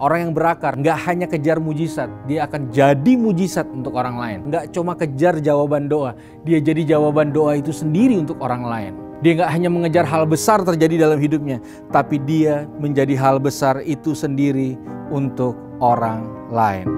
Orang yang berakar nggak hanya kejar mujizat, dia akan jadi mujizat untuk orang lain. Nggak cuma kejar jawaban doa, dia jadi jawaban doa itu sendiri untuk orang lain. Dia nggak hanya mengejar hal besar terjadi dalam hidupnya, tapi dia menjadi hal besar itu sendiri untuk orang lain.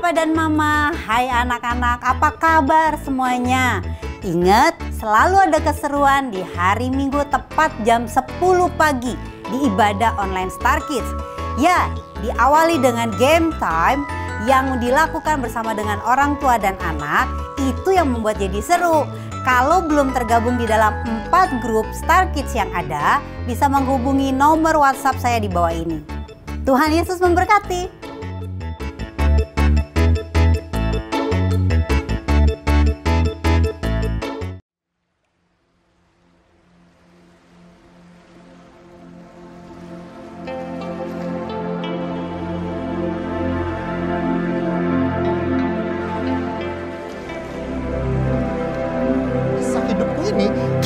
Dan Mama, hai anak-anak, apa kabar semuanya? Ingat, selalu ada keseruan di hari Minggu tepat jam 10 pagi di ibadah online Star Kids. Ya, diawali dengan game time yang dilakukan bersama dengan orang tua dan anak, itu yang membuat jadi seru. Kalau belum tergabung di dalam 4 grup Star Kids yang ada, bisa menghubungi nomor WhatsApp saya di bawah ini. Tuhan Yesus memberkati.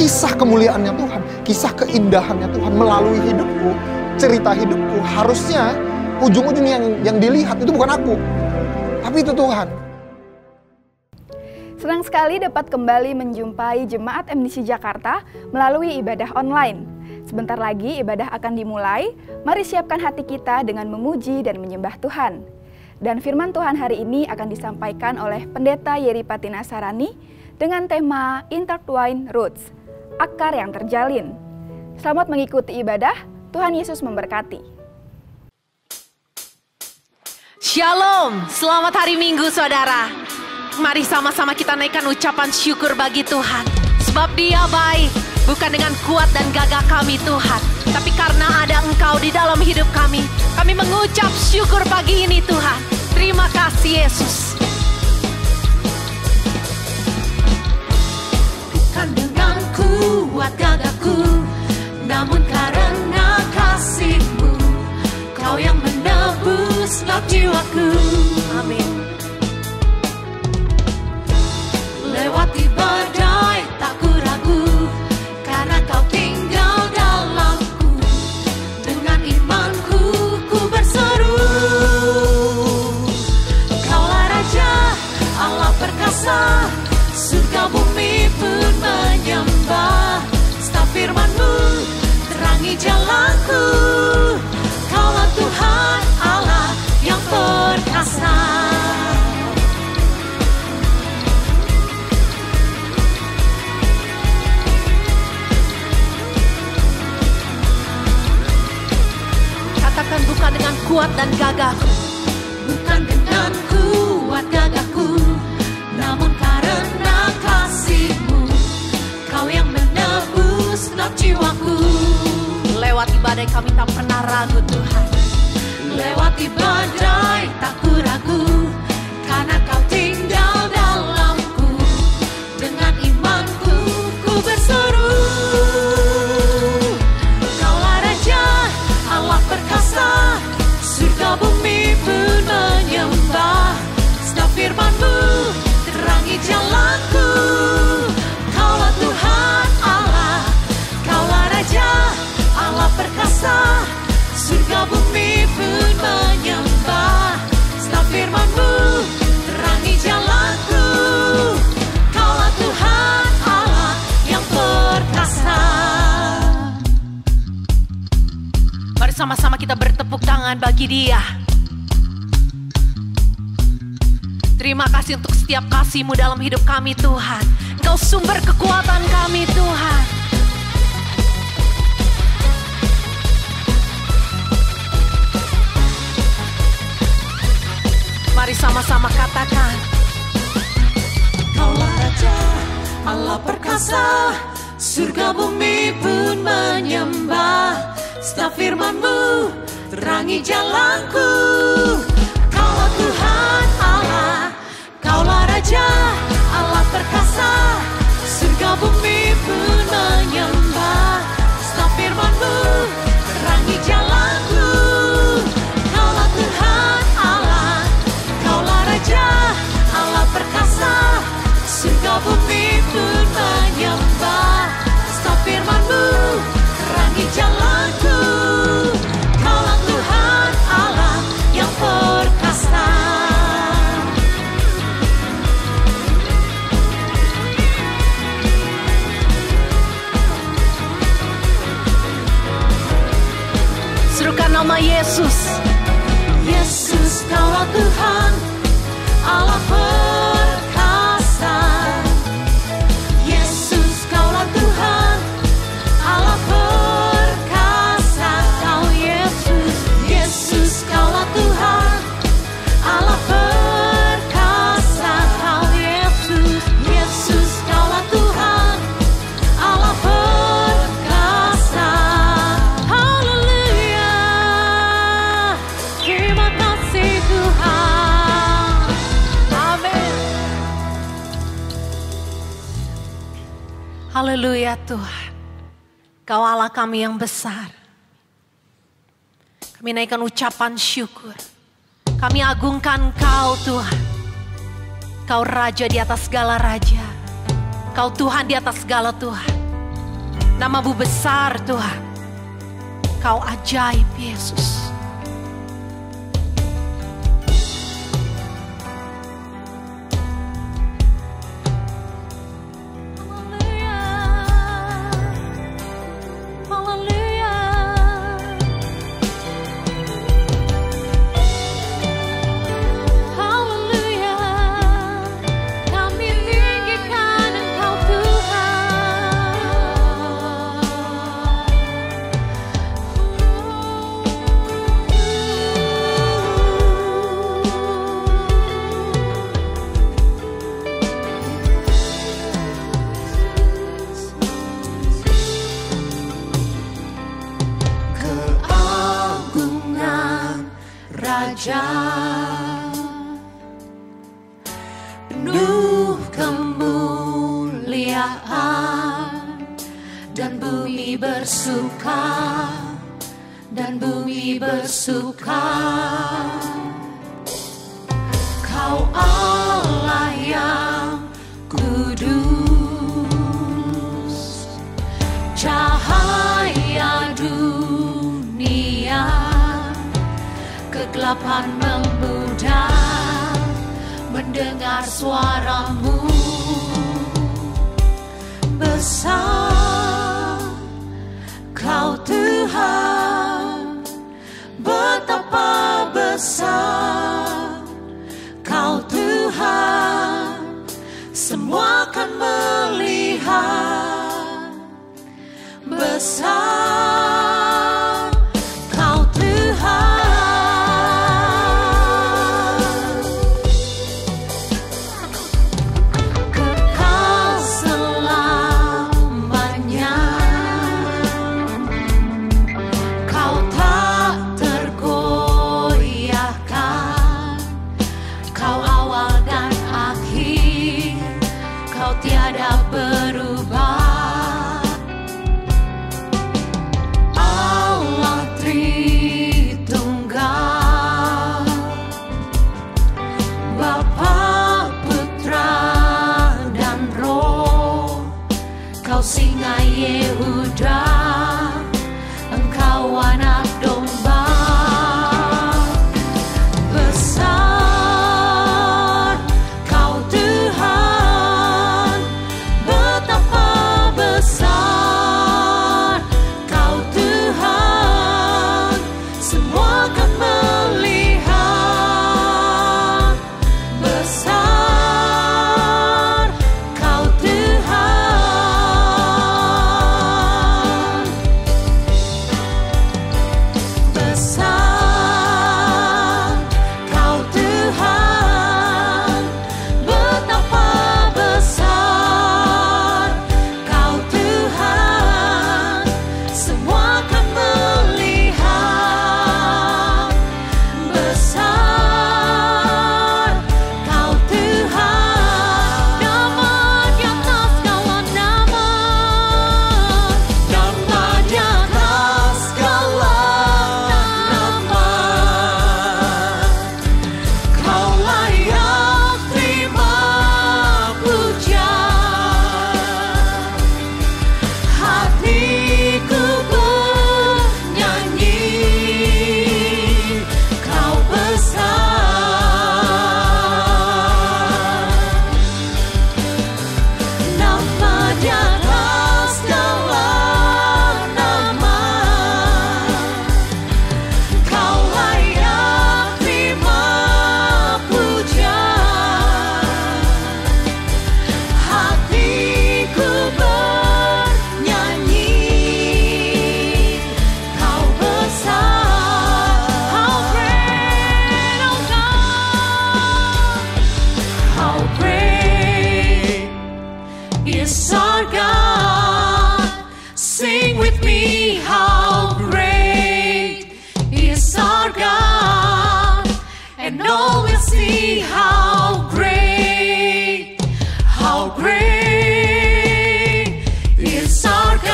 Kisah kemuliaannya Tuhan, kisah keindahannya Tuhan melalui hidupku, cerita hidupku, harusnya ujung-ujungnya yang dilihat itu bukan aku, tapi itu Tuhan. Senang sekali dapat kembali menjumpai Jemaat MDC Jakarta melalui ibadah online. Sebentar lagi ibadah akan dimulai, mari siapkan hati kita dengan memuji dan menyembah Tuhan. Dan firman Tuhan hari ini akan disampaikan oleh Pendeta Yeri Patina Sarani dengan tema Intertwined Roots, akar yang terjalin. Selamat mengikuti ibadah, Tuhan Yesus memberkati. Shalom, selamat hari Minggu saudara. Mari sama-sama kita naikkan ucapan syukur bagi Tuhan. Sebab Dia baik, bukan dengan kuat dan gagah kami Tuhan, tapi karena ada Engkau di dalam hidup kami. Kami mengucap syukur pagi ini Tuhan. Terima kasih Yesus. Bukan dengan kuat gagahku, namun karena kasih-Mu, Kau yang menebus gelap jiwaku. Amin. Lewati badai tak ku ragu, karena Kau tinggal dalamku. Dengan imanku ku berseru, Kaulah Raja Allah perkasa, surga bumi pun menyembah. Setiap firman-Mu terangi jalanku, Kaulah Tuhan Allah yang perkasa. Katakan bukan dengan kuat dan gagahku, bukan dengan kuat gagahku, namun karena kasih-Mu, Kau yang menebus gelap jiwaku. Lewati badai kami tak pernah ragu Tuhan. Lewati badai tak ku ragu, karena Kau tinggal dalamku. Dengan imanku ku berseru, Kaulah Raja perkasa, surga bumi pun menyembah. Sebab firman-Mu terangi jalanku. Kaulah Tuhan Allah yang perkasa. Mari sama-sama kita bertepuk tangan bagi Dia. Terima kasih untuk setiap kasih-Mu dalam hidup kami Tuhan. Engkau sumber kekuatan kami Tuhan. Mari sama-sama katakan. Kaulah Raja, Allah perkasa, surga bumi pun menyembah. Setiap firman-Mu terangi jalanku. Kaulah Tuhan Allah, Kaulah Raja, Allah perkasa, surga bumi pun menyembah. Setiap firman-Mu terangi jalanku. Kaulah Tuhan Allah, Kaulah Raja, Allah perkasa, surga bumi pun menyembah. Setiap firman-Mu terangi jalanku. Kaulah Tuhan Allah yang perkasa. Serukan nama Yesus. Yesus, Kaulah Tuhan Allah perkasa. Yesus, Kaulah Tuhan Allah perkasa. Kau Yesus, Yesus, Kaulah Tuhan Allah perkasa. Kau Yesus, Yesus, Kaulah Tuhan Allah perkasa. Haleluya, terima kasih Tuhan. Amin. Haleluya Tuhan, Kau Allah kami yang besar. Kami naikkan ucapan syukur. Kami agungkan Kau Tuhan. Kau Raja di atas segala raja. Kau Tuhan di atas segala Tuhan. Nama-Mu besar Tuhan. Kau ajaib Yesus. Penuh kemuliaan dan bumi bersuka, dan bumi bersuka. Kau Allah yang kudus, cahaya dunia, kegelapan memudar mendengar suara-Mu. Besar Kau Tuhan, betapa besar Kau Tuhan, semua akan melihat. Besar Kau Tuhan, Kau anak domba, besar Kau Tuhan, betapa besar Kau Tuhan, semua akan melihat besar Kau Tuhan, besar Kau Tuhan, betapa besar Kau Tuhan, semua akan melihat besar Kau Tuhan. Nama di atas segala nama, nama di atas segala nama, Kau layak terima puja. Hatiku bernyanyi, Kau besar. Nama di atas segala nama, Kau layak terima puja. Hatiku bernyanyi, Kau besar. How great, oh God, how great is our God. Sing with me, how great is our God, and all will see how great is our God.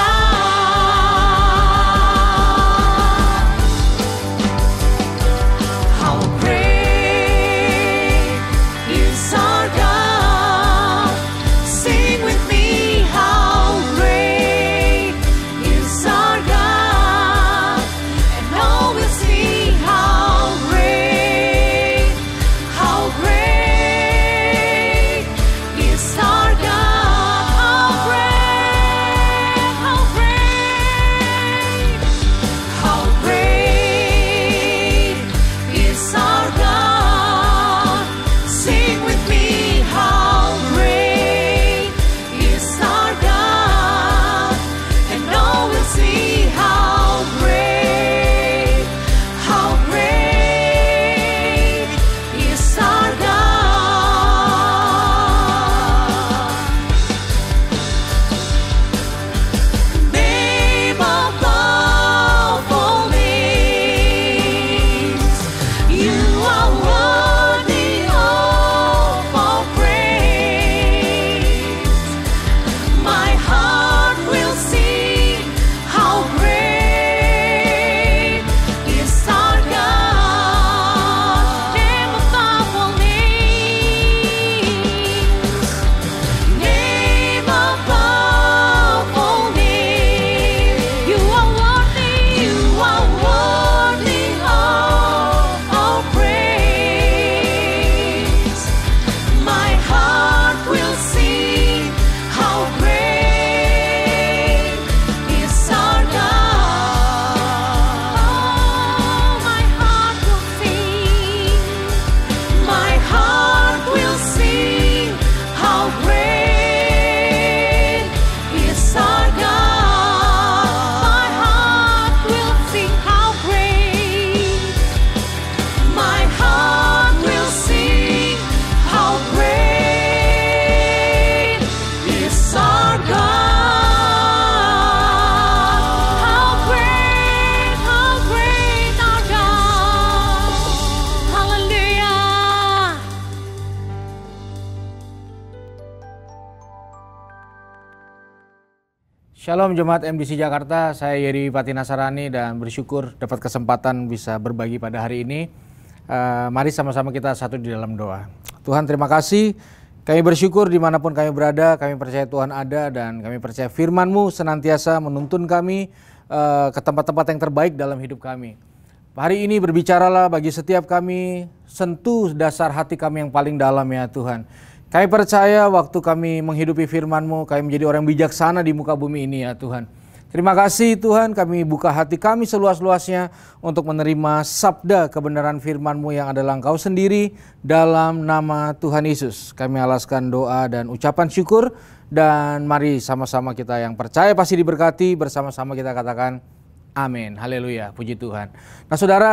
How great is our God. Sing with me, how great is our God, and all will see how great is our God. How great is our God. Sing with me, how great is our God, and all will see how great is our God. Name above all names, You are worthy of all praise. My heart will sing, how great is our God. Name above all names, name above all names. You are worthy of all praise. My heart will sing, how great is our God. Oh, my heart will sing, my heart will sing, how great is our God. My heart will sing, how great. My heart will sing, how great is our God. How great our God. Hallelujah. Shalom Jemaat MDC Jakarta, saya Yeri Patinasarani dan bersyukur dapat kesempatan bisa berbagi pada hari ini. Mari sama-sama kita satu di dalam doa. Tuhan, terima kasih. Kami bersyukur dimanapun kami berada, kami percaya Tuhan ada dan kami percaya firman-Mu senantiasa menuntun kami, ke tempat-tempat yang terbaik dalam hidup kami. Hari ini berbicaralah bagi setiap kami, sentuh dasar hati kami yang paling dalam ya Tuhan. Kami percaya waktu kami menghidupi firman-Mu, kami menjadi orang bijaksana di muka bumi ini ya Tuhan. Terima kasih Tuhan, kami buka hati kami seluas-luasnya untuk menerima sabda kebenaran firman-Mu yang adalah Engkau sendiri dalam nama Tuhan Yesus. Kami alaskan doa dan ucapan syukur dan mari sama-sama kita yang percaya pasti diberkati, bersama-sama kita katakan amin. Haleluya, puji Tuhan. Nah saudara,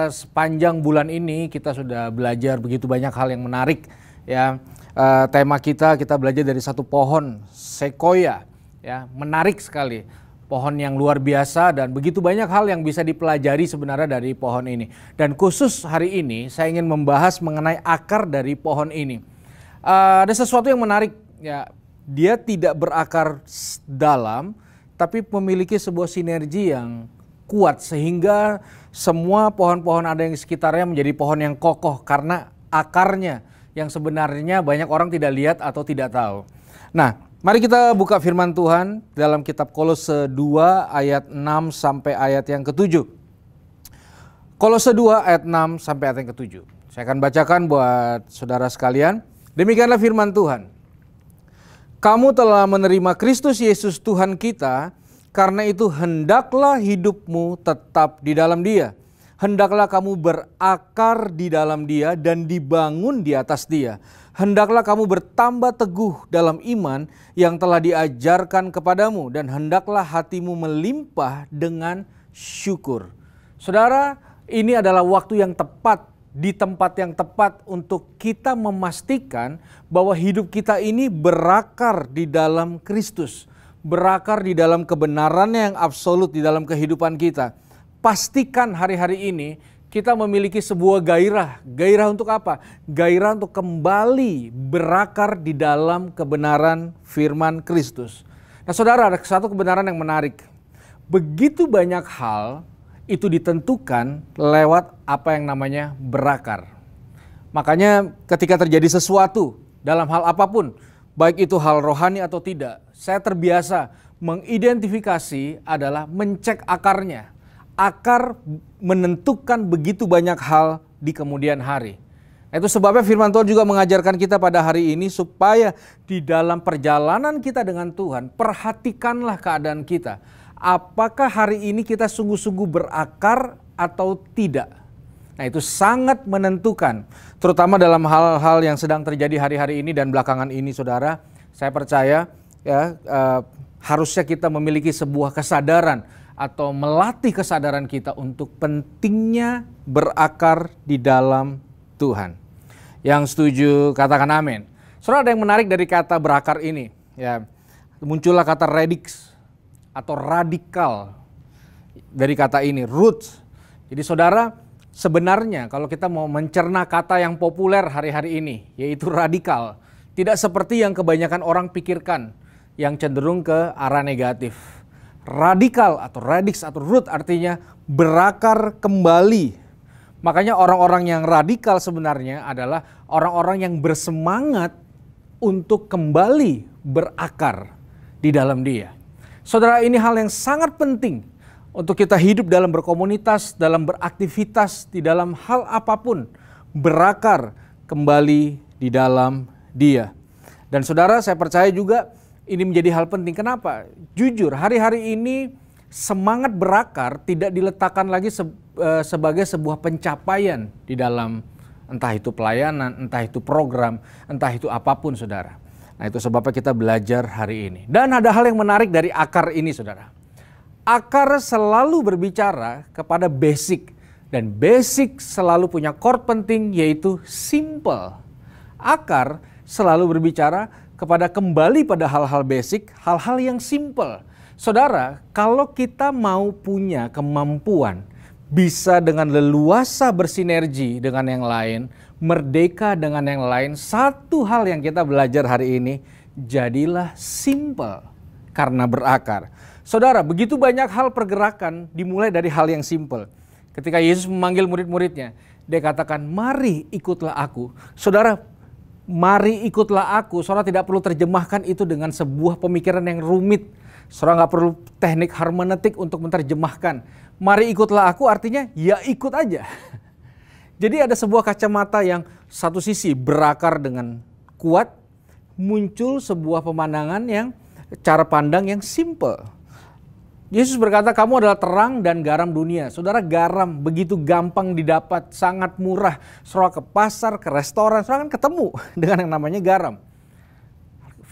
sepanjang bulan ini kita sudah belajar begitu banyak hal yang menarik ya. Tema kita belajar dari satu pohon sequoia ya, menarik sekali. Pohon yang luar biasa dan begitu banyak hal yang bisa dipelajari sebenarnya dari pohon ini. Dan khusus hari ini saya ingin membahas mengenai akar dari pohon ini. Ada sesuatu yang menarik ya, dia tidak berakar dalam tapi memiliki sebuah sinergi yang kuat sehingga semua pohon-pohon ada yang di sekitarnya menjadi pohon yang kokoh karena akarnya yang sebenarnya banyak orang tidak lihat atau tidak tahu. Nah, mari kita buka firman Tuhan dalam kitab Kolose 2 ayat 6 sampai ayat yang ke-7. Kolose 2 ayat 6 sampai ayat yang ke-7. Saya akan bacakan buat saudara sekalian. Demikianlah firman Tuhan. Kamu telah menerima Kristus Yesus Tuhan kita, karena itu hendaklah hidupmu tetap di dalam Dia. Hendaklah kamu berakar di dalam Dia dan dibangun di atas Dia. Hendaklah kamu bertambah teguh dalam iman yang telah diajarkan kepadamu, dan hendaklah hatimu melimpah dengan syukur. Saudara, ini adalah waktu yang tepat, di tempat yang tepat untuk kita memastikan bahwa hidup kita ini berakar di dalam Kristus. Berakar di dalam kebenarannya yang absolut di dalam kehidupan kita. Pastikan hari-hari ini kita memiliki sebuah gairah. Gairah untuk apa? Gairah untuk kembali berakar di dalam kebenaran firman Kristus. Nah saudara, ada satu kebenaran yang menarik. Begitu banyak hal itu ditentukan lewat apa yang namanya berakar. Makanya ketika terjadi sesuatu dalam hal apapun, baik itu hal rohani atau tidak, saya terbiasa mengidentifikasi adalah mencek akarnya. Akar menentukan begitu banyak hal di kemudian hari. Itu sebabnya firman Tuhan juga mengajarkan kita pada hari ini supaya di dalam perjalanan kita dengan Tuhan, perhatikanlah keadaan kita. Apakah hari ini kita sungguh-sungguh berakar atau tidak? Nah itu sangat menentukan, terutama dalam hal-hal yang sedang terjadi hari-hari ini dan belakangan ini saudara. Saya percaya ya harusnya kita memiliki sebuah kesadaran atau melatih kesadaran kita untuk pentingnya berakar di dalam Tuhan. Yang setuju katakan amin. Saudara, ada yang menarik dari kata berakar ini. Ya, muncullah kata radix atau radikal dari kata ini, roots. Jadi saudara, sebenarnya kalau kita mau mencerna kata yang populer hari-hari ini, yaitu radikal, tidak seperti yang kebanyakan orang pikirkan, yang cenderung ke arah negatif. Radikal atau radix atau root artinya berakar kembali. Makanya orang-orang yang radikal sebenarnya adalah orang-orang yang bersemangat untuk kembali berakar di dalam Dia. Saudara, ini hal yang sangat penting untuk kita hidup dalam berkomunitas, dalam beraktivitas, di dalam hal apapun. Berakar kembali di dalam Dia. Dan saudara, saya percaya juga ini menjadi hal penting. Kenapa? Jujur, hari-hari ini semangat berakar tidak diletakkan lagi sebagai sebuah pencapaian di dalam entah itu pelayanan, entah itu program, entah itu apapun saudara. Nah itu sebabnya kita belajar hari ini. Dan ada hal yang menarik dari akar ini saudara. Akar selalu berbicara kepada basic. Dan basic selalu punya core penting yaitu simple. Akar selalu berbicara kepada kembali pada hal-hal basic, hal-hal yang simple. Saudara, kalau kita mau punya kemampuan bisa dengan leluasa bersinergi dengan yang lain, merdeka dengan yang lain, satu hal yang kita belajar hari ini, jadilah simple karena berakar. Saudara, begitu banyak hal pergerakan dimulai dari hal yang simple. Ketika Yesus memanggil murid-muridnya, dia katakan, mari ikutlah aku. Saudara, mari ikutlah aku. Saudara tidak perlu terjemahkan itu dengan sebuah pemikiran yang rumit. Saudara nggak perlu teknik hermeneutik untuk menerjemahkan. Mari ikutlah aku artinya ya ikut aja. Jadi ada sebuah kacamata yang satu sisi berakar dengan kuat, muncul sebuah pemandangan yang cara pandang yang simple. Yesus berkata, kamu adalah terang dan garam dunia. Saudara, garam begitu gampang didapat, sangat murah. Saudara ke pasar, ke restoran, saudara kan ketemu dengan yang namanya garam.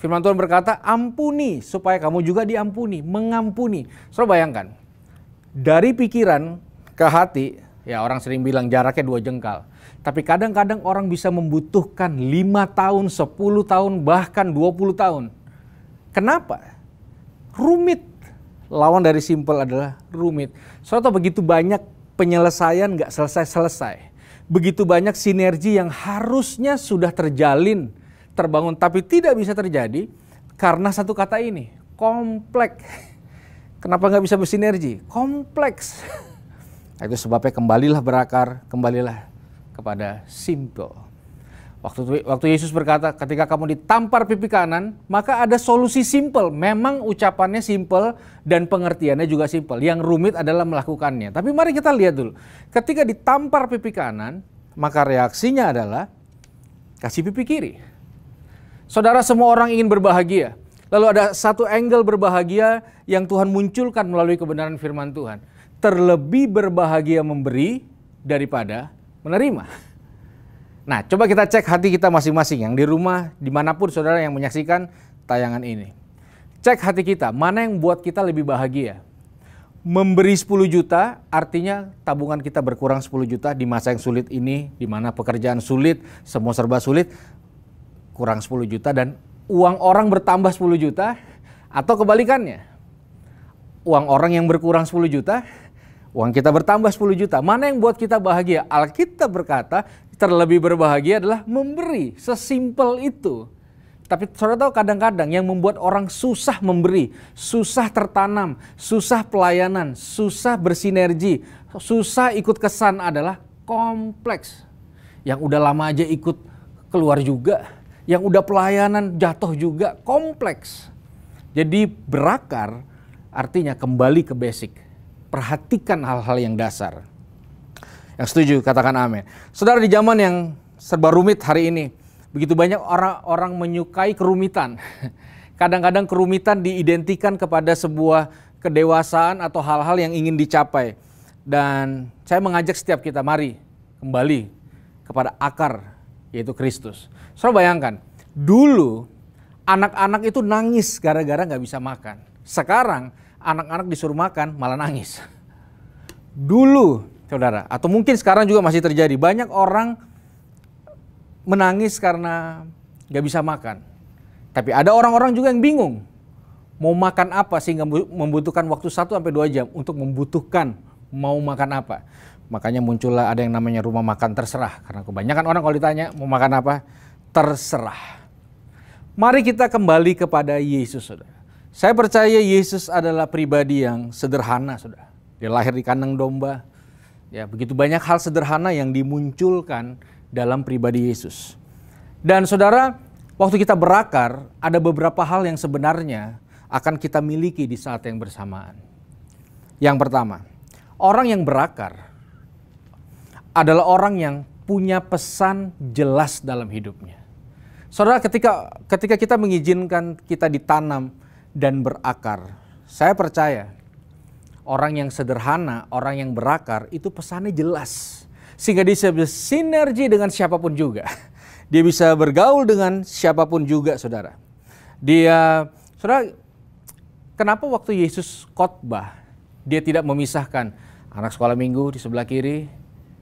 Firman Tuhan berkata, ampuni supaya kamu juga diampuni, mengampuni. Saudara bayangkan, dari pikiran ke hati, ya orang sering bilang jaraknya 2 jengkal. Tapi kadang-kadang orang bisa membutuhkan 5 tahun, 10 tahun, bahkan 20 tahun. Kenapa? Rumit. Lawan dari simple adalah rumit. Soalnya begitu banyak penyelesaian nggak selesai-selesai. Begitu banyak sinergi yang harusnya sudah terjalin, terbangun, tapi tidak bisa terjadi karena satu kata ini, kompleks. Kenapa nggak bisa bersinergi? Kompleks. Itu sebabnya kembalilah berakar, kembalilah kepada simple. Waktu Yesus berkata, ketika kamu ditampar pipi kanan, maka ada solusi simple. Memang ucapannya simple dan pengertiannya juga simple. Yang rumit adalah melakukannya. Tapi mari kita lihat dulu. Ketika ditampar pipi kanan, maka reaksinya adalah kasih pipi kiri. Saudara, semua orang ingin berbahagia. Lalu ada satu angle berbahagia yang Tuhan munculkan melalui kebenaran firman Tuhan. Terlebih berbahagia memberi daripada menerima. Nah, coba kita cek hati kita masing-masing yang di rumah, dimanapun saudara yang menyaksikan tayangan ini. Cek hati kita, mana yang buat kita lebih bahagia? Memberi 10 juta artinya tabungan kita berkurang 10 juta di masa yang sulit ini, di mana pekerjaan sulit, semua serba sulit, kurang 10 juta dan uang orang bertambah 10 juta, atau kebalikannya. Uang orang yang berkurang 10 juta, uang kita bertambah 10 juta. Mana yang buat kita bahagia? Alkitab berkata, terlebih berbahagia adalah memberi, sesimpel itu. Tapi saudara tahu kadang-kadang yang membuat orang susah memberi, susah tertanam, susah pelayanan, susah bersinergi, susah ikut kesan adalah kompleks. Yang udah lama aja ikut keluar juga, yang udah pelayanan jatuh juga, kompleks. Jadi berakar artinya kembali ke basic. Perhatikan hal-hal yang dasar. Yang setuju katakan amin. Saudara, di zaman yang serba rumit hari ini, begitu banyak orang menyukai kerumitan. Kadang-kadang kerumitan diidentikan kepada sebuah kedewasaan atau hal-hal yang ingin dicapai. Dan saya mengajak setiap kita, mari kembali kepada akar, yaitu Kristus. Saudara bayangkan, dulu anak-anak itu nangis gara-gara nggak bisa makan. Sekarang anak-anak disuruh makan malah nangis. Dulu, saudara, atau mungkin sekarang juga masih terjadi, banyak orang menangis karena gak bisa makan. Tapi ada orang-orang juga yang bingung mau makan apa sehingga membutuhkan waktu 1-2 jam untuk membutuhkan mau makan apa. Makanya muncullah ada yang namanya rumah makan terserah. Karena kebanyakan orang kalau ditanya mau makan apa, terserah. Mari kita kembali kepada Yesus, saudara. Saya percaya Yesus adalah pribadi yang sederhana, saudara. Dia lahir di kandang domba. Ya, begitu banyak hal sederhana yang dimunculkan dalam pribadi Yesus. Dan saudara, waktu kita berakar, ada beberapa hal yang sebenarnya akan kita miliki di saat yang bersamaan. Yang pertama, orang yang berakar adalah orang yang punya pesan jelas dalam hidupnya. Saudara, ketika kita mengizinkan kita ditanam dan berakar, saya percaya orang yang sederhana, orang yang berakar itu pesannya jelas. Sehingga dia bisa bersinergi dengan siapapun juga. Dia bisa bergaul dengan siapapun juga, saudara. Saudara, kenapa waktu Yesus khotbah, dia tidak memisahkan anak sekolah minggu di sebelah kiri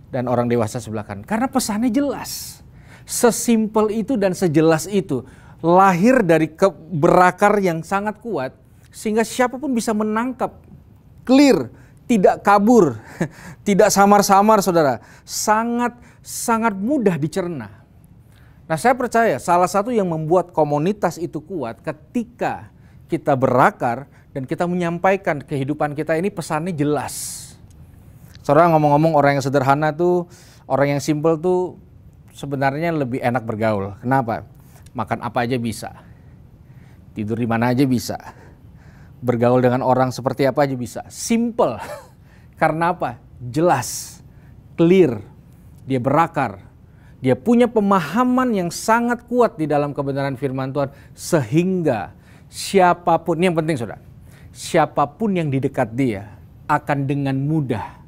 dan orang dewasa sebelah kanan? Karena pesannya jelas. Sesimpel itu dan sejelas itu. Lahir dari berakar yang sangat kuat, sehingga siapapun bisa menangkap. Clear, tidak kabur, tidak samar-samar, saudara. Sangat mudah dicerna. Nah, saya percaya salah satu yang membuat komunitas itu kuat ketika kita berakar dan kita menyampaikan kehidupan kita ini pesannya jelas. Saudara, ngomong-ngomong, orang yang sederhana tuh, orang yang simple tuh sebenarnya lebih enak bergaul. Kenapa? Makan apa aja bisa. Tidur di mana aja bisa. bergaul dengan orang seperti apa aja bisa. Simple. Karena apa? Jelas, clear, dia berakar. Dia punya pemahaman yang sangat kuat di dalam kebenaran firman Tuhan. Sehingga siapapun, ini yang penting saudara, siapapun yang di dekat dia akan dengan mudah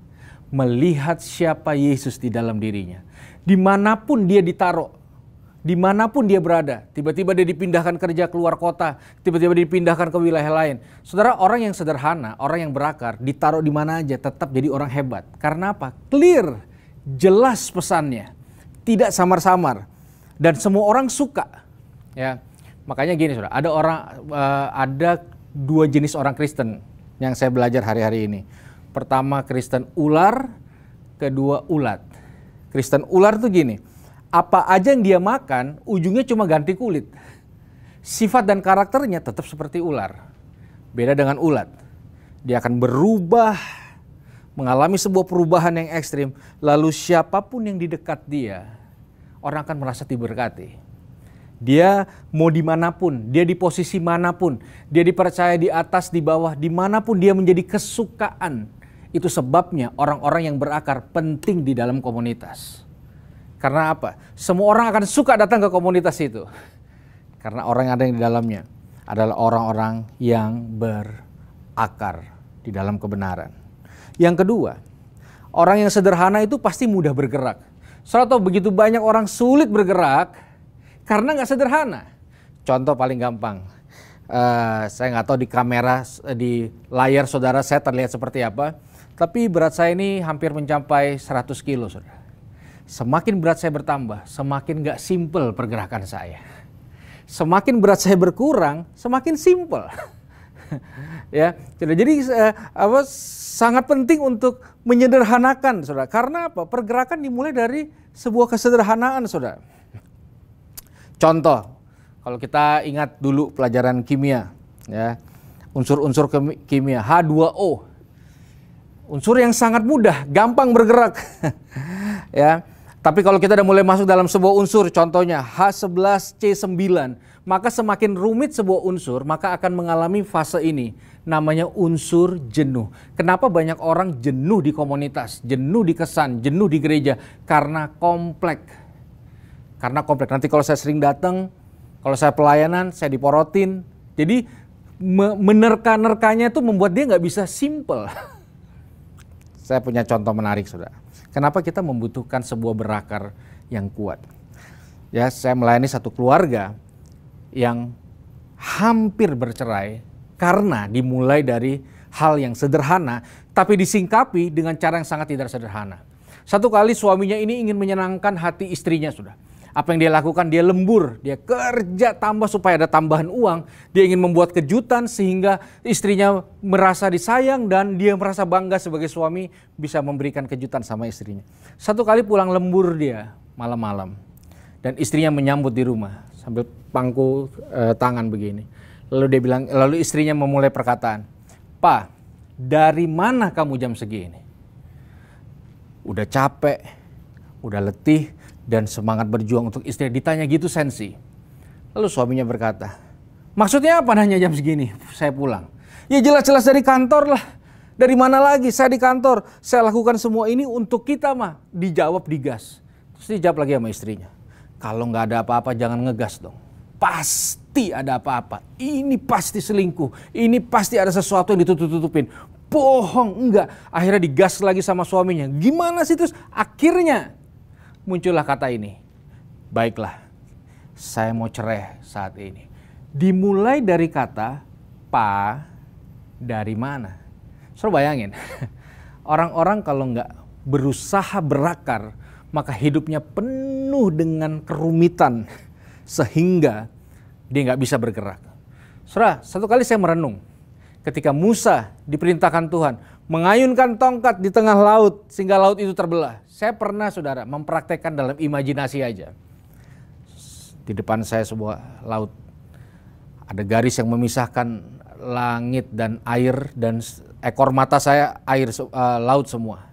melihat siapa Yesus di dalam dirinya. Dimanapun dia ditaruh, dimanapun dia berada, tiba-tiba dia dipindahkan kerja keluar kota, tiba-tiba dipindahkan ke wilayah lain. Saudara, orang yang sederhana, orang yang berakar, ditaruh di mana aja tetap jadi orang hebat. Karena apa? Clear, jelas pesannya. Tidak samar-samar, dan semua orang suka, ya. Makanya gini, saudara, ada dua jenis orang Kristen yang saya belajar hari-hari ini. Pertama Kristen ular, kedua ulat. Kristen ular tuh gini, apa aja yang dia makan, ujungnya cuma ganti kulit. Sifat dan karakternya tetap seperti ular. Beda dengan ulat, dia akan berubah, mengalami sebuah perubahan yang ekstrim, lalu siapapun yang di dekat dia, orang akan merasa diberkati. Dia mau dimanapun, dia di posisi manapun, dia dipercaya di atas, di bawah, dimanapun dia menjadi kesukaan. Itu sebabnya orang-orang yang berakar penting di dalam komunitas. Karena apa? Semua orang akan suka datang ke komunitas itu. Karena orang yang ada di dalamnya adalah orang-orang yang berakar di dalam kebenaran. Yang kedua, orang yang sederhana itu pasti mudah bergerak. Saudara tahu begitu banyak orang sulit bergerak karena nggak sederhana. Contoh paling gampang, saya nggak tahu di kamera, di layar saudara saya terlihat seperti apa, tapi berat saya ini hampir mencapai 100 kilo, saudara. Semakin berat saya bertambah, semakin nggak simple pergerakan saya. Semakin berat saya berkurang, semakin simple. Ya, jadi sangat penting untuk menyederhanakan, saudara. Karena apa? Pergerakan dimulai dari sebuah kesederhanaan, saudara. Contoh, kalau kita ingat dulu pelajaran kimia, ya, unsur-unsur kimia H2O, unsur yang sangat mudah, gampang bergerak, ya. Tapi kalau kita udah mulai masuk dalam sebuah unsur, contohnya H11C9, maka semakin rumit sebuah unsur, maka akan mengalami fase ini. Namanya unsur jenuh. Kenapa banyak orang jenuh di komunitas, jenuh di kesan, jenuh di gereja? Karena kompleks. Karena kompleks. Nanti kalau saya sering datang, kalau saya pelayanan, saya diporotin. Jadi menerka-nerkanya itu membuat dia nggak bisa simple. Saya punya contoh menarik, saudara. Kenapa kita membutuhkan sebuah berakar yang kuat? Ya, saya melayani satu keluarga yang hampir bercerai karena dimulai dari hal yang sederhana, tapi disingkapi dengan cara yang sangat tidak sederhana. Satu kali suaminya ini ingin menyenangkan hati istrinya, sudah. Apa yang dia lakukan? Dia lembur, dia kerja tambah supaya ada tambahan uang. Dia ingin membuat kejutan sehingga istrinya merasa disayang dan dia merasa bangga sebagai suami bisa memberikan kejutan sama istrinya. Satu kali pulang lembur dia malam-malam dan istrinya menyambut di rumah sambil pangku tangan begini. Lalu istrinya memulai perkataan, "Pak, dari mana kamu jam segini? Udah capek, udah letih, dan semangat berjuang untuk istri." Ditanya gitu sensi. Lalu suaminya berkata, "Maksudnya apa nanya jam segini? Saya pulang." "Ya jelas-jelas dari kantor lah. Dari mana lagi? Saya di kantor. Saya lakukan semua ini untuk kita mah." Dijawab digas. Terus dijawab lagi sama istrinya, "Kalau nggak ada apa-apa jangan ngegas dong. Pasti ada apa-apa. Ini pasti selingkuh. Ini pasti ada sesuatu yang ditutup-tutupin. Bohong." Enggak. Akhirnya digas lagi sama suaminya. Gimana sih terus? Akhirnya muncullah kata ini, "Baiklah, saya mau cerai saat ini." Dimulai dari kata, "Pa, dari mana?" Saudara bayangin, orang-orang kalau nggak berusaha berakar, maka hidupnya penuh dengan kerumitan, sehingga dia nggak bisa bergerak. Saudara, satu kali saya merenung, ketika Musa diperintahkan Tuhan mengayunkan tongkat di tengah laut sehingga laut itu terbelah. Saya pernah, saudara, mempraktekkan dalam imajinasi aja. Di depan saya sebuah laut. Ada garis yang memisahkan langit dan air, dan ekor mata saya air laut semua.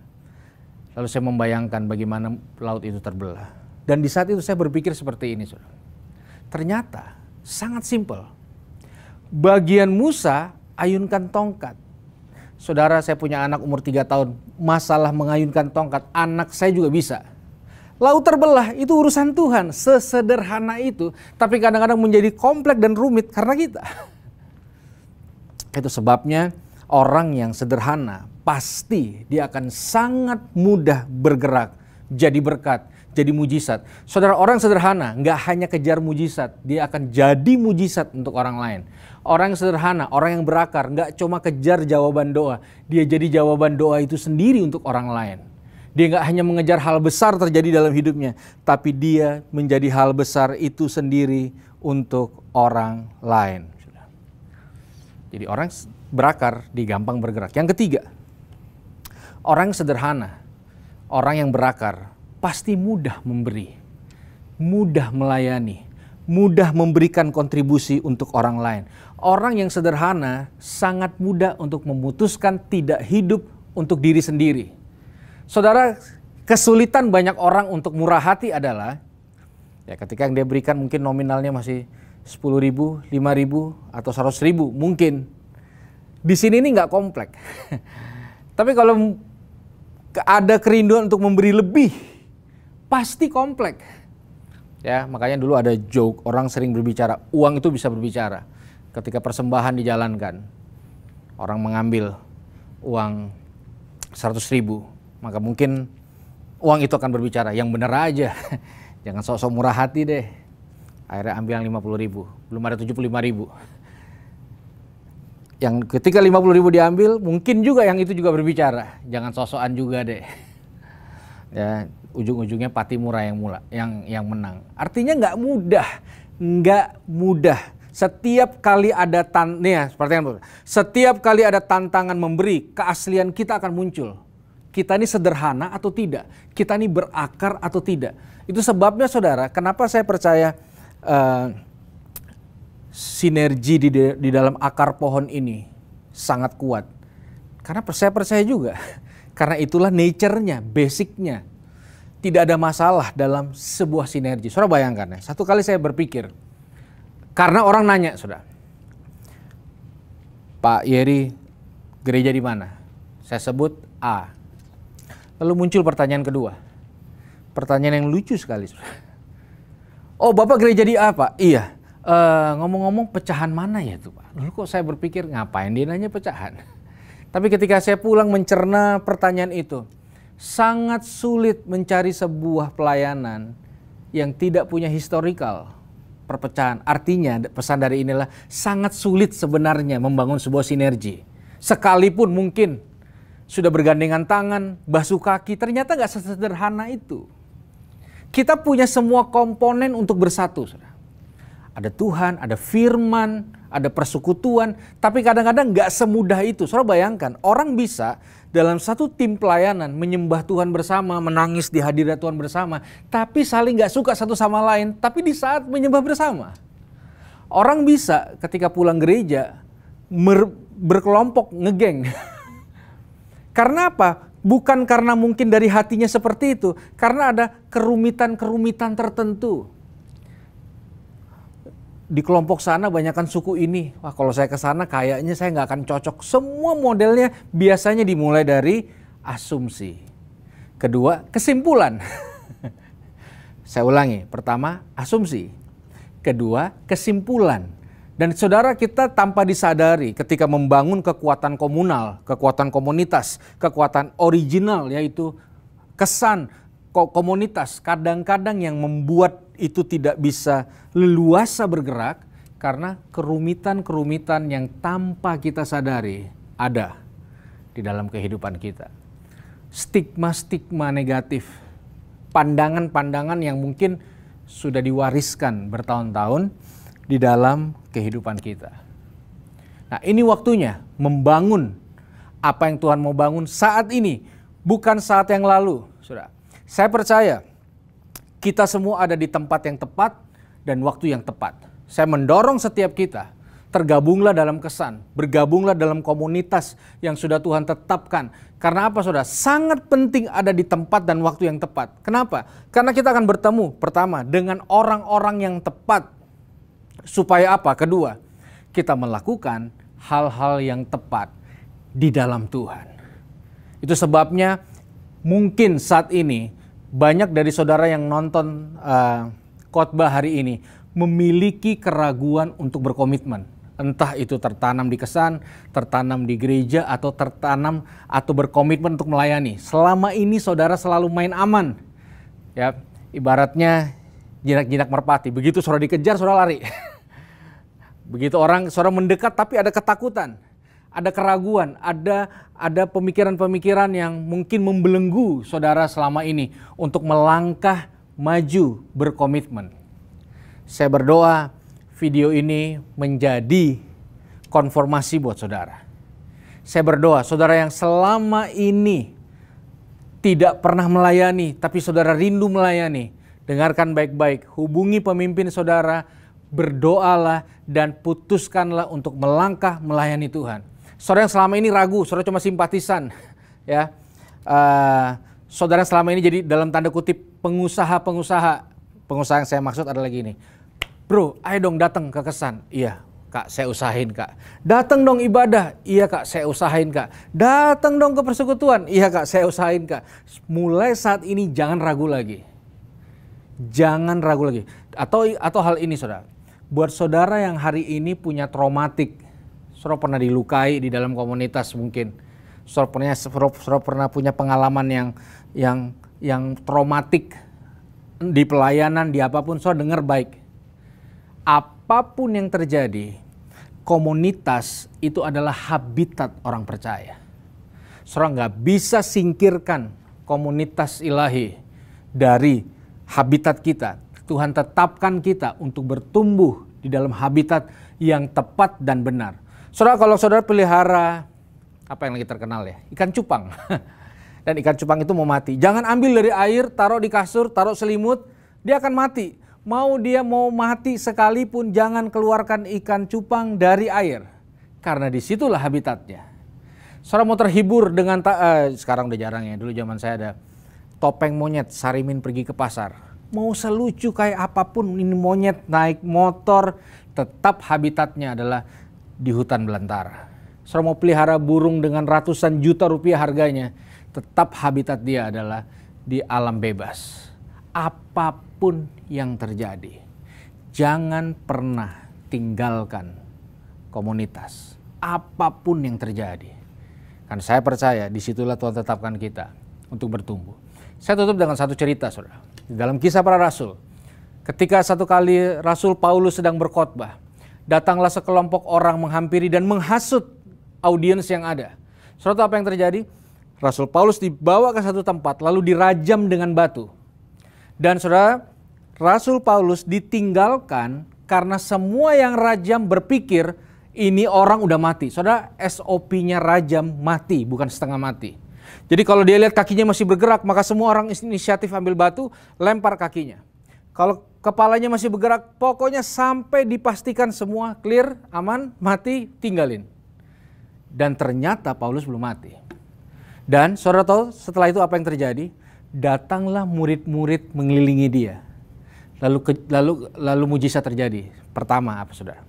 Lalu saya membayangkan bagaimana laut itu terbelah. Dan di saat itu saya berpikir seperti ini, saudara. Ternyata sangat simpel. Bagian Musa ayunkan tongkat. Saudara, saya punya anak umur 3 tahun, masalah mengayunkan tongkat, anak saya juga bisa. Laut terbelah, itu urusan Tuhan, sesederhana itu, tapi kadang-kadang menjadi kompleks dan rumit karena kita. Itu sebabnya orang yang sederhana, pasti dia akan sangat mudah bergerak, jadi berkat, jadi mujizat. Saudara, orang sederhana nggak hanya kejar mujizat, dia akan jadi mujizat untuk orang lain. Orang yang sederhana, orang yang berakar, nggak cuma kejar jawaban doa, dia jadi jawaban doa itu sendiri untuk orang lain. Dia nggak hanya mengejar hal besar terjadi dalam hidupnya, tapi dia menjadi hal besar itu sendiri untuk orang lain. Jadi orang berakar, dia gampang bergerak. Yang ketiga, orang sederhana, orang yang berakar, pasti mudah memberi, mudah melayani, mudah memberikan kontribusi untuk orang lain. Orang yang sederhana sangat mudah untuk memutuskan tidak hidup untuk diri sendiri. Saudara, kesulitan banyak orang untuk murah hati adalah ya ketika yang dia berikan mungkin nominalnya masih 10.000, 5.000 atau 100.000 mungkin. Di sini ini nggak kompleks. Tapi kalau ada kerinduan untuk memberi lebih, pasti kompleks. Ya, makanya dulu ada joke, orang sering berbicara, uang itu bisa berbicara. Ketika persembahan dijalankan, orang mengambil uang 100.000, maka mungkin uang itu akan berbicara, yang benar aja. Jangan sok-sok murah hati deh. Akhirnya ambil yang 50.000, belum ada 75.000. Yang ketika 50.000 diambil, mungkin juga yang itu juga berbicara. Jangan sok-sokan juga deh. Ya, ujung-ujungnya pati murah yang menang. Artinya nggak mudah. Setiap kali ada setiap kali ada tantangan memberi, keaslian kita akan muncul. Kita ini sederhana atau tidak? Kita ini berakar atau tidak? Itu sebabnya saudara, kenapa saya percaya sinergi di dalam akar pohon ini sangat kuat. Karena saya percaya juga, karena itulah nature-nya, basic-nya. Tidak ada masalah dalam sebuah sinergi. Saudara bayangkan ya, satu kali saya berpikir, karena orang nanya, saudara, Pak Yeri, gereja di mana? Saya sebut A. Lalu muncul pertanyaan kedua. Pertanyaan yang lucu sekali, saudara. Oh, Bapak gereja di A, Pak? Iya. Ngomong-ngomong pecahan mana ya itu, Pak? Lalu kok saya berpikir, ngapain dia nanya pecahan? Tapi ketika saya pulang mencerna pertanyaan itu, sangat sulit mencari sebuah pelayanan yang tidak punya historical perpecahan. Artinya pesan dari inilah sangat sulit sebenarnya membangun sebuah sinergi. Sekalipun mungkin sudah bergandengan tangan, basuh kaki, ternyata nggak sesederhana itu. Kita punya semua komponen untuk bersatu. Saudara. Ada Tuhan, ada firman, ada persekutuan, tapi kadang-kadang nggak semudah itu. Saudara bayangkan, orang bisa dalam satu tim pelayanan menyembah Tuhan bersama, menangis di hadirat Tuhan bersama, tapi saling gak suka satu sama lain, tapi di saat menyembah bersama. Orang bisa ketika pulang gereja berkelompok ngegeng. Karena apa? Bukan karena mungkin dari hatinya seperti itu, karena ada kerumitan-kerumitan tertentu. Di kelompok sana banyakkan suku ini. Wah, kalau saya ke sana kayaknya saya nggak akan cocok. Semua modelnya biasanya dimulai dari asumsi. Kedua, kesimpulan. Saya ulangi. Pertama, asumsi. Kedua, kesimpulan. Dan saudara, kita tanpa disadari ketika membangun kekuatan komunal, kekuatan komunitas, kekuatan original, yaitu kesan komunitas, kadang-kadang yang membuat itu tidak bisa leluasa bergerak karena kerumitan-kerumitan yang tanpa kita sadari ada di dalam kehidupan kita. Stigma-stigma negatif, pandangan-pandangan yang mungkin sudah diwariskan bertahun-tahun di dalam kehidupan kita. Nah, ini waktunya membangun apa yang Tuhan mau bangun saat ini, bukan saat yang lalu. Saudara, saya percaya kita semua ada di tempat yang tepat dan waktu yang tepat. Saya mendorong setiap kita, tergabunglah dalam kesan, bergabunglah dalam komunitas yang sudah Tuhan tetapkan. Karena apa, saudara? Sangat penting ada di tempat dan waktu yang tepat. Kenapa? Karena kita akan bertemu, pertama, dengan orang-orang yang tepat. Supaya apa? Kedua, kita melakukan hal-hal yang tepat di dalam Tuhan. Itu sebabnya mungkin saat ini banyak dari saudara yang nonton khotbah hari ini memiliki keraguan untuk berkomitmen. Entah itu tertanam di kesan, tertanam di gereja, atau tertanam atau berkomitmen untuk melayani. Selama ini saudara selalu main aman. Ya, ibaratnya jinak-jinak merpati. Begitu saudara dikejar, saudara lari. Begitu saudara mendekat tapi ada ketakutan, ada keraguan, ada pemikiran-pemikiran yang mungkin membelenggu saudara selama ini untuk melangkah maju berkomitmen. Saya berdoa video ini menjadi konfirmasi buat saudara. Saya berdoa saudara yang selama ini tidak pernah melayani, tapi saudara rindu melayani. Dengarkan baik-baik, hubungi pemimpin saudara, berdoalah dan putuskanlah untuk melangkah melayani Tuhan. Saudara yang selama ini ragu, saudara cuma simpatisan, ya. Saudara yang selama ini jadi dalam tanda kutip pengusaha yang saya maksud adalah gini. Bro, ayo dong datang ke kesan. Iya, Kak, saya usahain, Kak. Datang dong ibadah. Iya, Kak, saya usahain, Kak. Datang dong ke persekutuan. Iya, Kak, saya usahain, Kak. Mulai saat ini jangan ragu lagi. Jangan ragu lagi. Atau hal ini, saudara. Buat saudara yang hari ini punya traumatik. Saudara pernah dilukai di dalam komunitas mungkin. Saudara pernah punya pengalaman yang traumatik di pelayanan, di apapun. Saudara dengar baik. Apapun yang terjadi, komunitas itu adalah habitat orang percaya. Saudara nggak bisa singkirkan komunitas ilahi dari habitat kita. Tuhan tetapkan kita untuk bertumbuh di dalam habitat yang tepat dan benar. Saudara, kalau saudara pelihara, apa yang lagi terkenal ya? Ikan cupang. Dan ikan cupang itu mau mati. Jangan ambil dari air, taruh di kasur, taruh selimut, dia akan mati. Dia mau mati sekalipun jangan keluarkan ikan cupang dari air. Karena disitulah habitatnya. Saudara mau terhibur dengan, sekarang udah jarang ya, dulu zaman saya ada topeng monyet, Sarimin pergi ke pasar. Mau selucu kayak apapun ini monyet naik motor, tetap habitatnya adalah di hutan belantara. Saudara mau pelihara burung dengan ratusan juta rupiah harganya, tetap habitat dia adalah di alam bebas. Apapun yang terjadi, jangan pernah tinggalkan komunitas. Apapun yang terjadi. Karena saya percaya disitulah Tuhan tetapkan kita untuk bertumbuh. Saya tutup dengan satu cerita, saudara. Di dalam Kisah Para Rasul, ketika satu kali Rasul Paulus sedang berkhotbah, datanglah sekelompok orang menghampiri dan menghasut audiens yang ada. Saudara tahu apa yang terjadi? Rasul Paulus dibawa ke satu tempat lalu dirajam dengan batu. Dan saudara, Rasul Paulus ditinggalkan karena semua yang rajam berpikir ini orang udah mati. Saudara, SOP-nya rajam mati, bukan setengah mati. Jadi kalau dia lihat kakinya masih bergerak, maka semua orang inisiatif ambil batu, lempar kakinya. Kalau kepalanya masih bergerak, pokoknya sampai dipastikan semua clear, aman, mati, tinggalin. Dan ternyata Paulus belum mati. Dan saudara tahu setelah itu apa yang terjadi? Datanglah murid-murid mengelilingi dia. Lalu mujizat terjadi. Pertama apa saudara?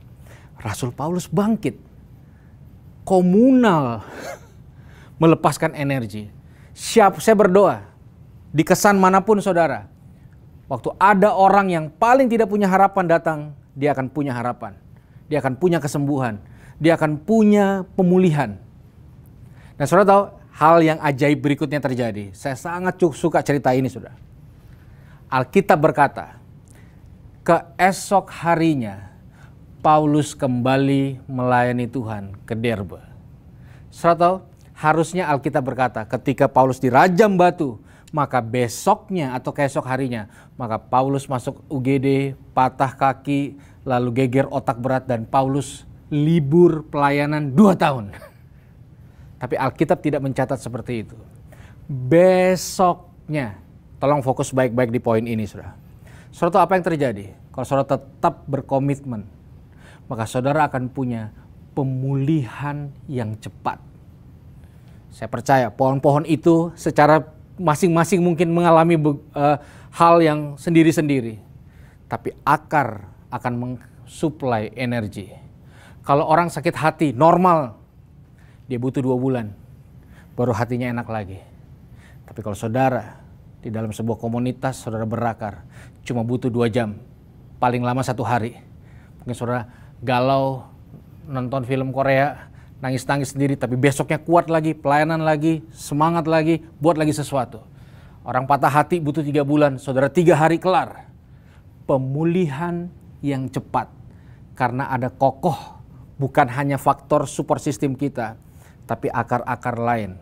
Rasul Paulus bangkit. Komunal. Melepaskan energi. Saya berdoa. Di kesan manapun saudara. Waktu ada orang yang paling tidak punya harapan datang. Dia akan punya harapan. Dia akan punya kesembuhan. Dia akan punya pemulihan. Dan saudara tahu hal yang ajaib berikutnya terjadi. Saya sangat suka cerita ini, saudara. Alkitab berkata, keesok harinya Paulus kembali melayani Tuhan ke Derbe. Saudara tahu, harusnya Alkitab berkata, ketika Paulus dirajam batu, maka besoknya atau keesok harinya, maka Paulus masuk UGD, patah kaki, lalu geger otak berat, dan Paulus libur pelayanan 2 tahun. Tapi Alkitab tidak mencatat seperti itu. Besoknya, tolong fokus baik-baik di poin ini, saudara. Saudara tahu apa yang terjadi? Kalau saudara tetap berkomitmen, maka saudara akan punya pemulihan yang cepat. Saya percaya pohon-pohon itu secara masing-masing mungkin mengalami hal yang sendiri-sendiri. Tapi akar akan mensuplai energi. Kalau orang sakit hati normal, dia butuh 2 bulan baru hatinya enak lagi. Tapi kalau saudara di dalam sebuah komunitas, saudara berakar, cuma butuh 2 jam, paling lama 1 hari. Mungkin saudara galau, nonton film Korea, nangis-nangis sendiri, tapi besoknya kuat lagi, pelayanan lagi, semangat lagi, buat lagi sesuatu. Orang patah hati butuh 3 bulan, saudara 3 hari kelar. Pemulihan yang cepat, karena ada kokoh, bukan hanya faktor support system kita, tapi akar-akar lain.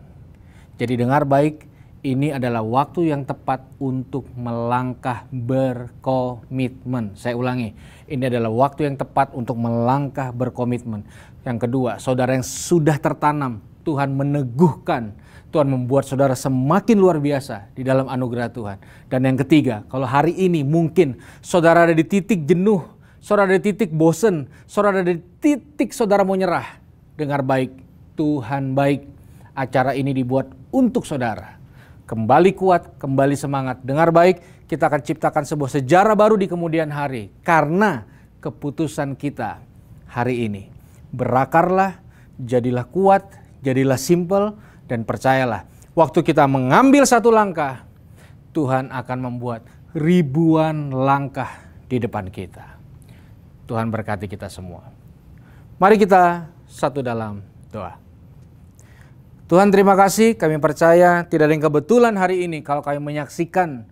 Jadi dengar baik, ini adalah waktu yang tepat untuk melangkah berkomitmen. Saya ulangi, ini adalah waktu yang tepat untuk melangkah berkomitmen. Yang kedua, saudara yang sudah tertanam, Tuhan meneguhkan, Tuhan membuat saudara semakin luar biasa di dalam anugerah Tuhan. Dan yang ketiga, kalau hari ini mungkin saudara ada di titik jenuh, saudara ada di titik bosen, saudara ada di titik saudara mau nyerah. Dengar baik, Tuhan baik. Acara ini dibuat untuk saudara. Kembali kuat, kembali semangat. Dengar baik, kita akan ciptakan sebuah sejarah baru di kemudian hari. Karena keputusan kita hari ini. Berakarlah, jadilah kuat, jadilah simple, dan percayalah. Waktu kita mengambil 1 langkah, Tuhan akan membuat ribuan langkah di depan kita. Tuhan berkati kita semua. Mari kita satu dalam doa. Tuhan terima kasih, kami percaya tidak ada yang kebetulan hari ini kalau kami menyaksikan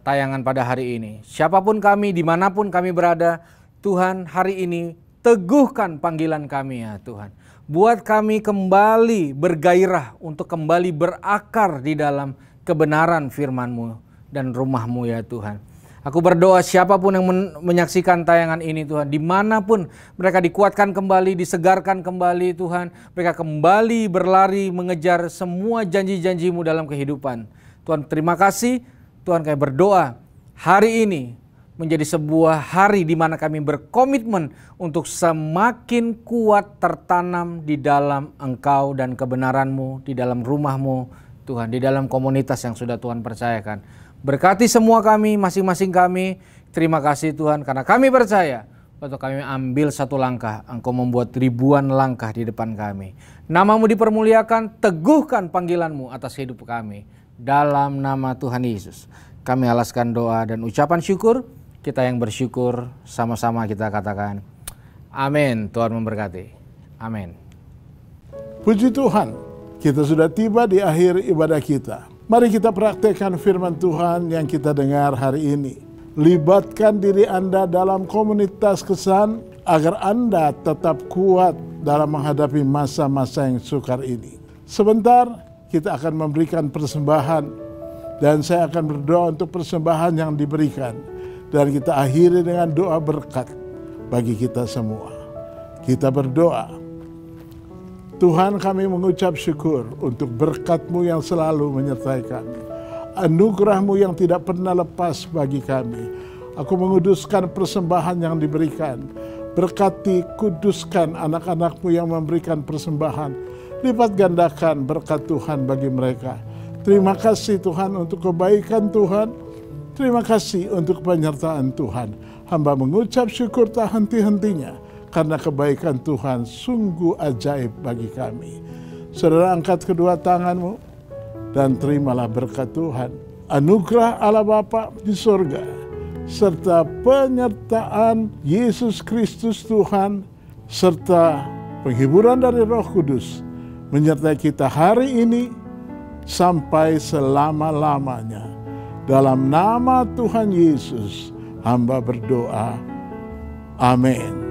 tayangan pada hari ini. Siapapun kami, dimanapun kami berada, Tuhan hari ini teguhkan panggilan kami ya Tuhan. Buat kami kembali bergairah untuk kembali berakar di dalam kebenaran firman-Mu dan rumah-Mu ya Tuhan. Aku berdoa siapapun yang menyaksikan tayangan ini Tuhan, dimanapun mereka dikuatkan kembali, disegarkan kembali Tuhan. Mereka kembali berlari mengejar semua janji-janji-Mu dalam kehidupan. Tuhan terima kasih, Tuhan kami berdoa hari ini menjadi sebuah hari di mana kami berkomitmen untuk semakin kuat tertanam di dalam Engkau dan kebenaran-Mu, di dalam rumah-Mu Tuhan, di dalam komunitas yang sudah Tuhan percayakan. Berkati semua kami, masing-masing kami. Terima kasih Tuhan karena kami percaya waktu kami ambil 1 langkah, Engkau membuat ribuan langkah di depan kami. Nama-Mu dipermuliakan, teguhkan panggilan-Mu atas hidup kami. Dalam nama Tuhan Yesus, kami alaskan doa dan ucapan syukur. Kita yang bersyukur sama-sama kita katakan amin. Tuhan memberkati. Amin. Puji Tuhan, kita sudah tiba di akhir ibadah kita. Mari kita praktekkan firman Tuhan yang kita dengar hari ini. Libatkan diri Anda dalam komunitas kesan agar Anda tetap kuat dalam menghadapi masa-masa yang sukar ini. Sebentar kita akan memberikan persembahan dan saya akan berdoa untuk persembahan yang diberikan. Dan kita akhiri dengan doa berkat bagi kita semua. Kita berdoa. Tuhan kami mengucap syukur untuk berkat-Mu yang selalu menyertai kami. Anugerah-Mu yang tidak pernah lepas bagi kami. Aku menguduskan persembahan yang diberikan. Berkati, kuduskan anak-anak-Mu yang memberikan persembahan. Lipat gandakan berkat Tuhan bagi mereka. Terima kasih Tuhan untuk kebaikan Tuhan. Terima kasih untuk penyertaan Tuhan. Hamba mengucap syukur tak henti-hentinya. Karena kebaikan Tuhan sungguh ajaib bagi kami. Saudara angkat kedua tanganmu dan terimalah berkat Tuhan. Anugerah Allah Bapa di surga serta penyertaan Yesus Kristus Tuhan serta penghiburan dari Roh Kudus menyertai kita hari ini sampai selama-lamanya. Dalam nama Tuhan Yesus hamba berdoa. Amin.